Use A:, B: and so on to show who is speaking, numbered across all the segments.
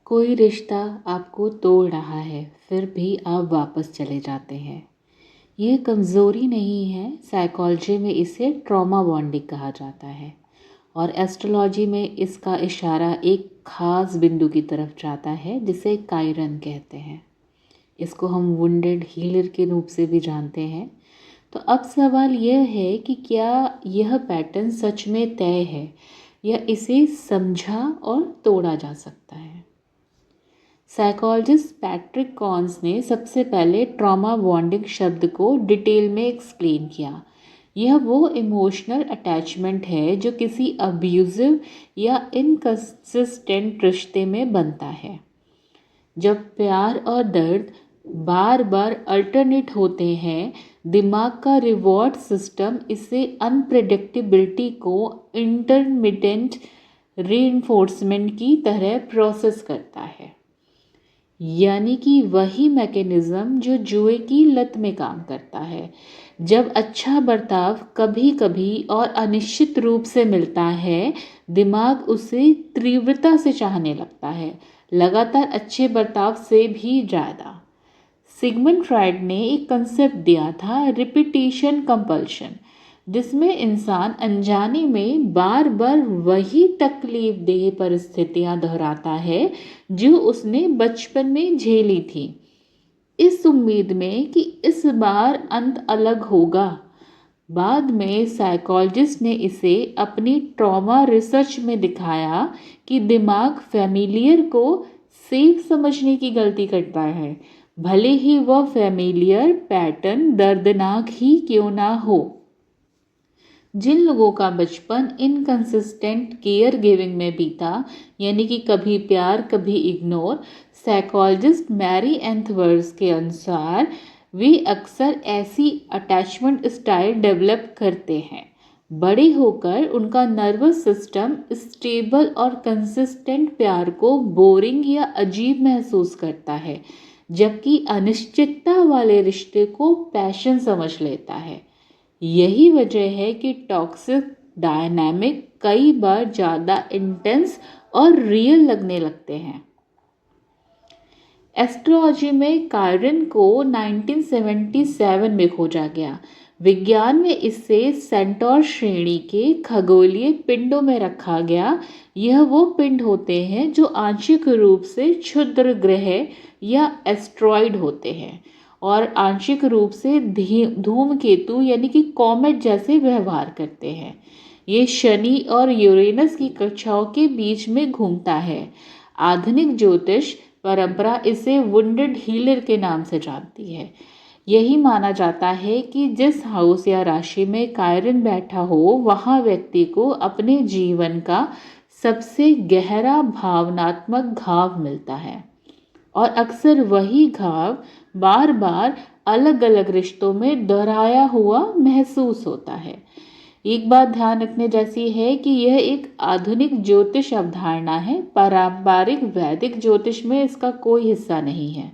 A: कोई रिश्ता आपको तोड़ रहा है, फिर भी आप वापस चले जाते हैं। यह कमज़ोरी नहीं है, साइकोलॉजी में इसे ट्रॉमा बॉन्डिंग कहा जाता है और एस्ट्रोलॉजी में इसका इशारा एक ख़ास बिंदु की तरफ जाता है जिसे कायरन कहते हैं। इसको हम वुंडेड हीलर के रूप से भी जानते हैं। तो अब सवाल यह है कि क्या यह पैटर्न सच में तय है या इसे समझा और तोड़ा जा सकता है। साइकोलॉजिस्ट पैट्रिक कॉन्स ने सबसे पहले ट्रॉमा बॉन्डिंग शब्द को डिटेल में एक्सप्लेन किया। यह वो इमोशनल अटैचमेंट है जो किसी अब्यूजिव या इनकंसिस्टेंट रिश्ते में बनता है। जब प्यार और दर्द बार बार अल्टरनेट होते हैं, दिमाग का रिवॉर्ड सिस्टम इसे अनप्रेडिक्टेबिलिटी को इंटरमिटेंट रीइंफोर्समेंट की तरह प्रोसेस करता है। यानी कि वही मैकेनिज़्म जो जुए की लत में काम करता है। जब अच्छा बर्ताव कभी कभी और अनिश्चित रूप से मिलता है, दिमाग उसे तीव्रता से चाहने लगता है, लगातार अच्छे बर्ताव से भी ज़्यादा। सिगमंड फ्रायड ने एक कंसेप्ट दिया था, रिपीटिशन कंपल्शन, जिसमें इंसान अनजाने में बार बार वही तकलीफ देह परिस्थितियां दोहराता है जो उसने बचपन में झेली थी, इस उम्मीद में कि इस बार अंत अलग होगा। बाद में साइकोलॉजिस्ट ने इसे अपनी ट्रॉमा रिसर्च में दिखाया कि दिमाग फैमिलियर को सेफ समझने की गलती करता है, भले ही वह फैमिलियर पैटर्न दर्दनाक ही क्यों ना हो। जिन लोगों का बचपन इनकंसिस्टेंट केयर गिविंग में बीता, यानी कि कभी प्यार कभी इग्नोर, साइकोलॉजिस्ट मैरी एंथवर्स के अनुसार वे अक्सर ऐसी अटैचमेंट स्टाइल डेवलप करते हैं। बड़े होकर उनका नर्वस सिस्टम स्टेबल और कंसिस्टेंट प्यार को बोरिंग या अजीब महसूस करता है, जबकि अनिश्चितता वाले रिश्ते को पैशन समझ लेता है। यही वजह है कि टॉक्सिक डायनामिक कई बार ज़्यादा इंटेंस और रियल लगने लगते हैं। एस्ट्रोलॉजी में कायरन को 1977 में खोजा गया। विज्ञान में इसे सेंटोर श्रेणी के खगोलीय पिंडों में रखा गया। यह वो पिंड होते हैं जो आंशिक रूप से क्षुद्र ग्रह या एस्ट्रॉइड होते हैं और आंशिक रूप से धूमकेतु यानी कि कॉमेट जैसे व्यवहार करते हैं। ये शनि और यूरेनस की कक्षाओं के बीच में घूमता है। आधुनिक ज्योतिष परंपरा इसे वुंडेड हीलर के नाम से जानती है। यही माना जाता है कि जिस हाउस या राशि में कायरन बैठा हो, वहाँ व्यक्ति को अपने जीवन का सबसे गहरा भावनात्मक घाव मिलता है और अक्सर वही घाव बार बार अलग अलग रिश्तों में दोहराया हुआ महसूस होता है। एक बात ध्यान रखने जैसी है कि यह एक आधुनिक ज्योतिष अवधारणा है, पारंपरिक वैदिक ज्योतिष में इसका कोई हिस्सा नहीं है।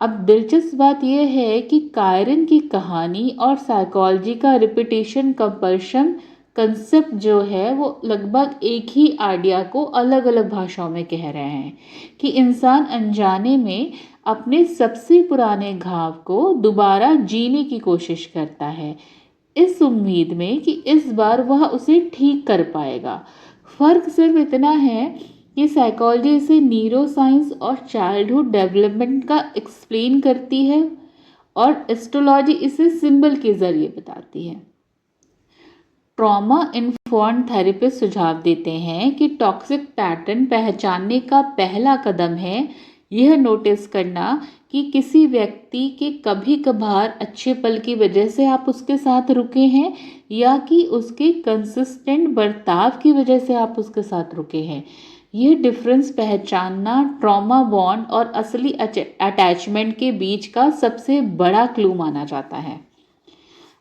A: अब दिलचस्प बात यह है कि कायरन की कहानी और साइकोलॉजी का रिपीटिशन कंपल्शन कंसेप्ट जो है वो लगभग एक ही आइडिया को अलग अलग भाषाओं में कह रहे हैं कि इंसान अनजाने में अपने सबसे पुराने घाव को दोबारा जीने की कोशिश करता है, इस उम्मीद में कि इस बार वह उसे ठीक कर पाएगा। फर्क सिर्फ इतना है कि साइकोलॉजी इसे न्यूरो साइंस और चाइल्डहुड डेवलपमेंट का एक्सप्लेन करती है और एस्ट्रोलॉजी इसे सिंबल के जरिए बताती है। ट्रॉमा इन्फॉर्म्ड थेरेपिस्ट सुझाव देते हैं कि टॉक्सिक पैटर्न पहचानने का पहला कदम है यह नोटिस करना कि किसी व्यक्ति के कभी कभार अच्छे पल की वजह से आप उसके साथ रुके हैं या कि उसके कंसिस्टेंट बर्ताव की वजह से आप उसके साथ रुके हैं। यह डिफरेंस पहचानना ट्रॉमा बॉन्ड और असली अटैचमेंट के बीच का सबसे बड़ा क्लू माना जाता है।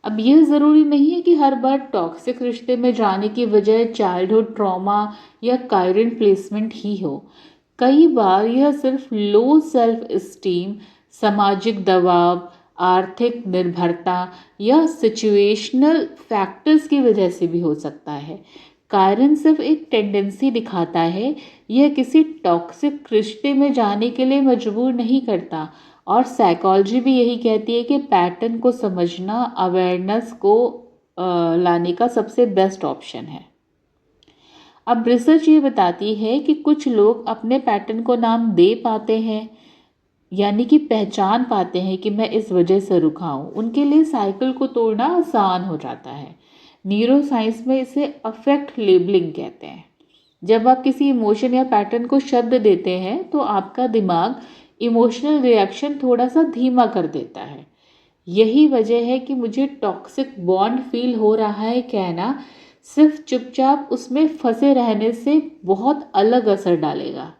A: अब यह ज़रूरी नहीं है कि हर बार टॉक्सिक रिश्ते में जाने की वजह चाइल्डहुड ट्रॉमा या कायरन प्लेसमेंट ही हो। कई बार यह सिर्फ लो सेल्फ एस्टीम, सामाजिक दबाव, आर्थिक निर्भरता या सिचुएशनल फैक्टर्स की वजह से भी हो सकता है। कारण सिर्फ एक टेंडेंसी दिखाता है, यह किसी टॉक्सिक रिश्ते में जाने के लिए मजबूर नहीं करता। और साइकोलॉजी भी यही कहती है कि पैटर्न को समझना अवेयरनेस को लाने का सबसे बेस्ट ऑप्शन है। अब रिसर्च ये बताती है कि कुछ लोग अपने पैटर्न को नाम दे पाते हैं, यानी कि पहचान पाते हैं कि मैं इस वजह से रुका हूँ। उनके लिए साइकिल को तोड़ना आसान हो जाता है। न्यूरो साइंस में इसे अफेक्ट लेबलिंग कहते हैं। जब आप किसी इमोशन या पैटर्न को शब्द देते हैं तो आपका दिमाग इमोशनल रिएक्शन थोड़ा सा धीमा कर देता है। यही वजह है कि मुझे टॉक्सिक बॉन्ड फील हो रहा है कहना सिर्फ चुपचाप उसमें फंसे रहने से बहुत अलग असर डालेगा।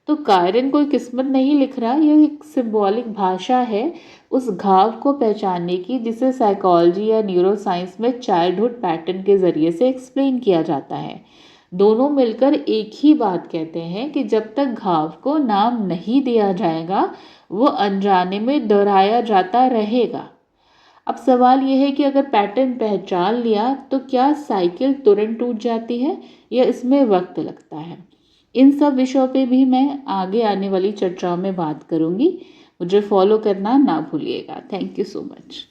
A: तो कायरन कोई किस्मत नहीं लिख रहा, यह एक सिंबॉलिक भाषा है उस घाव को पहचानने की जिसे साइकोलॉजी या न्यूरोसाइंस में चाइल्डहुड पैटर्न के ज़रिए से एक्सप्लेन किया जाता है। दोनों मिलकर एक ही बात कहते हैं कि जब तक घाव को नाम नहीं दिया जाएगा वो अनजाने में दोहराया जाता रहेगा। अब सवाल यह है कि अगर पैटर्न पहचान लिया तो क्या साइकिल तुरंत टूट जाती है या इसमें वक्त लगता है? इन सब विषयों पे भी मैं आगे आने वाली चर्चाओं में बात करूंगी। मुझे फॉलो करना ना भूलिएगा। Thank you so much.